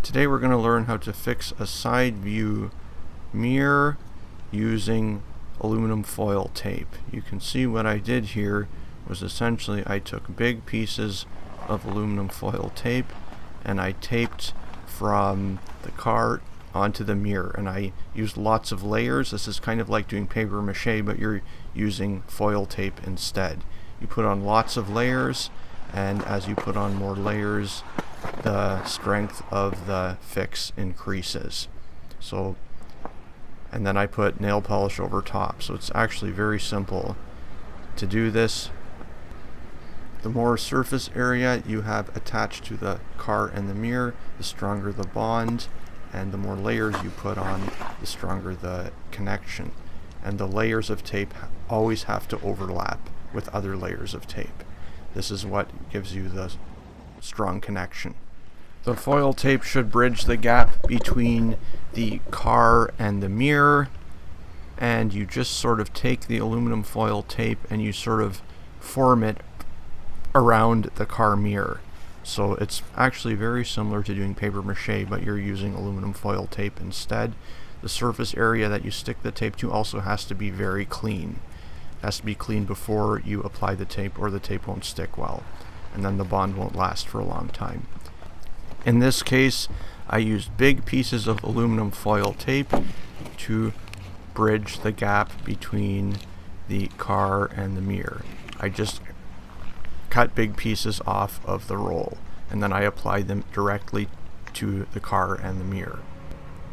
Today we're going to learn how to fix a side view mirror using aluminum foil tape. You can see what I did here was essentially I took big pieces of aluminum foil tape and I taped from the car onto the mirror, and I used lots of layers. This is kind of like doing papier-mâché, but you're using foil tape instead. You put on lots of layers, and as you put on more layers, the strength of the fix increases. And then I put nail polish over top. So it's actually very simple to do this. The more surface area you have attached to the car and the mirror, the stronger the bond, and the more layers you put on, the stronger the connection. And the layers of tape always have to overlap with other layers of tape. This is what gives you the strong connection. The foil tape should bridge the gap between the car and the mirror, and you just sort of take the aluminum foil tape and you sort of form it around the car mirror. So it's actually very similar to doing papier-mâché, but you're using aluminum foil tape instead. The surface area that you stick the tape to also has to be very clean. It has to be clean before you apply the tape, or the tape won't stick well, and then the bond won't last for a long time. In this case, I used big pieces of aluminum foil tape to bridge the gap between the car and the mirror. I just cut big pieces off of the roll, and then I applied them directly to the car and the mirror.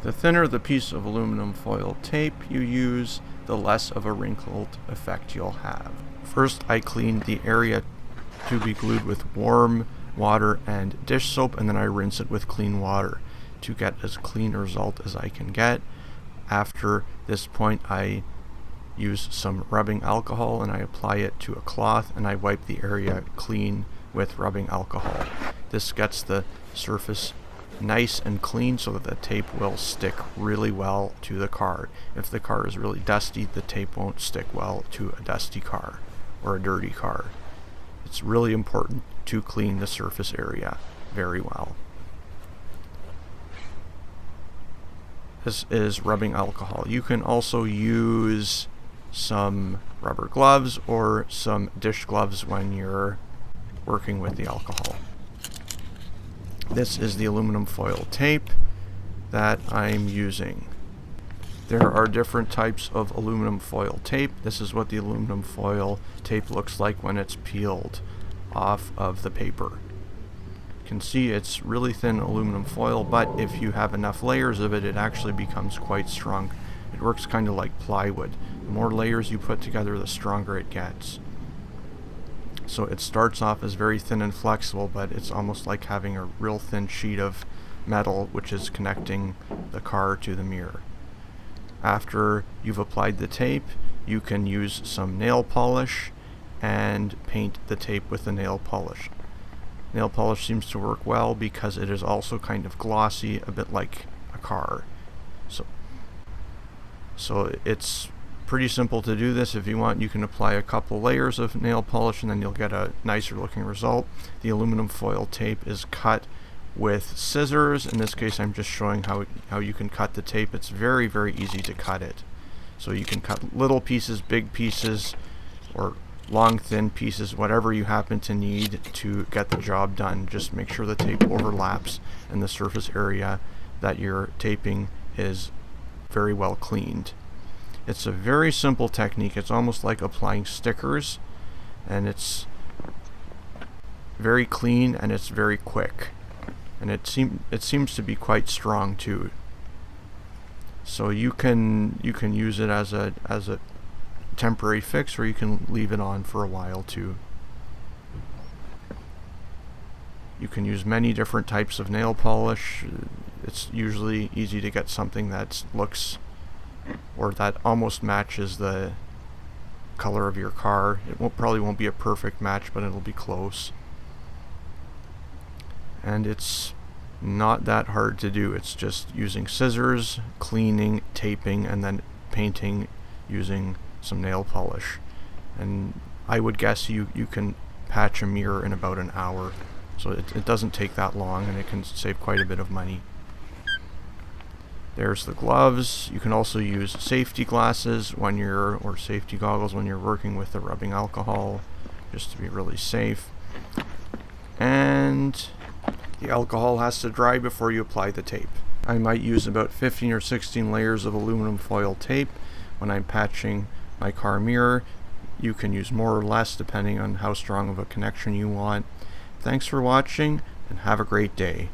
The thinner the piece of aluminum foil tape you use, the less of a wrinkled effect you'll have. First, I cleaned the area to be glued with warm water and dish soap, and then I rinse it with clean water to get as clean a result as I can get. After this point, I use some rubbing alcohol and I apply it to a cloth, and I wipe the area clean with rubbing alcohol. This gets the surface nice and clean so that the tape will stick really well to the car. If the car is really dusty, the tape won't stick well to a dusty car or a dirty car. It's really important to clean the surface area very well. This is rubbing alcohol. You can also use some rubber gloves or some dish gloves when you're working with the alcohol. This is the aluminum foil tape that I'm using. There are different types of aluminum foil tape. This is what the aluminum foil tape looks like when it's peeled off of the paper. You can see it's really thin aluminum foil, but if you have enough layers of it, it actually becomes quite strong. It works kind of like plywood. The more layers you put together, the stronger it gets. So it starts off as very thin and flexible, but it's almost like having a real thin sheet of metal which is connecting the car to the mirror. After you've applied the tape, you can use some nail polish and paint the tape with the nail polish. Nail polish seems to work well because it is also kind of glossy, a bit like a car. So it's pretty simple to do this. If you want, you can apply a couple layers of nail polish and then you'll get a nicer looking result. The aluminum foil tape is cut with scissors. In this case, I'm just showing how you can cut the tape. It's very, very easy to cut it. So you can cut little pieces, big pieces, or long, thin pieces, whatever you happen to need to get the job done. Just make sure the tape overlaps and the surface area that you're taping is very well cleaned. It's a very simple technique. It's almost like applying stickers, and it's very clean and it's very quick, and it seems to be quite strong too. So you can use it as a temporary fix, or you can leave it on for a while too. You can use many different types of nail polish. It's usually easy to get something that looks or that almost matches the color of your car. It probably won't be a perfect match, but it'll be close. And it's not that hard to do. It's just using scissors, cleaning, taping, and then painting using some nail polish. And I would guess you can patch a mirror in about an hour. So it doesn't take that long, and it can save quite a bit of money. There's the gloves. You can also use safety glasses or safety goggles when you're working with the rubbing alcohol, just to be really safe. And the alcohol has to dry before you apply the tape. I might use about 15 or 16 layers of aluminum foil tape when I'm patching my car mirror. You can use more or less depending on how strong of a connection you want. Thanks for watching, and have a great day.